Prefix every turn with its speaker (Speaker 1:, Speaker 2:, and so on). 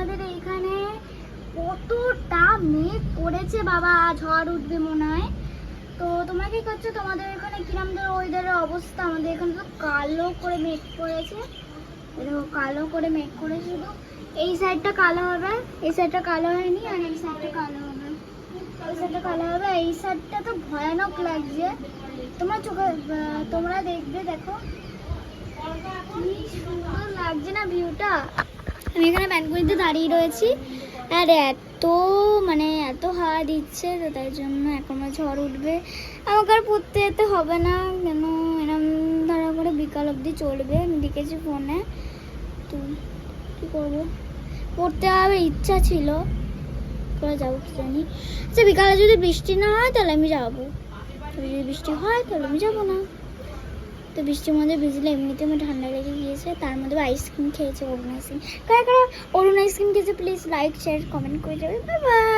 Speaker 1: আমাদের এইখানে কতটা মেঘ করেছে বাবা, ঝড় উঠবে মনে হয়। তো তোমরা কি করছো, তোমাদের এখানে কিরম ধরো ওয়েদারের অবস্থা? আমাদের এখানে তো কালো করে মেঘ করেছে, দেখো কালো করে মেঘ করেছে। শুধু এই সাইডটা কালো হবে, এই সাইডটা কালো হয়নি, আর এই সাইডটা কালো হবে, এই সাইডটা কালো হবে। এই সাইডটা তো ভয়ানক লাগছে, তোমরা দেখবে, দেখো কি সুন্দর লাগছে না ভিউটা। আমি এখানে ব্যালকনিতে দাঁড়িয়ে রয়েছি, আর এত হাওয়া দিচ্ছে, তো তাই জন্য এখন ঝড় উঠবে। আমাকে আর পড়তে যেতে হবে না, কেন এরম ধরা করে বিকাল অবধি চলবে, আমি দেখেছি ফোনে। তো কী করবো, পড়তে হবে ইচ্ছা ছিল, করে যাবো কি জানি। আচ্ছা বিকালে যদি বৃষ্টি না হয় তাহলে আমি যাবো, যদি বৃষ্টি হয় তাহলে আমি যাবো না। তো বৃষ্টির মধ্যে ভিজলে এমনিতে আমার ঠান্ডা লেগে গিয়েছে, তার মধ্যে আইসক্রিম খেয়েছে, অরুণ আইসক্রিম। কারা কারা অরুণ আইসক্রিম খেয়েছে প্লিজ লাইক শেয়ার কমেন্ট করে যাবে। Bye bye.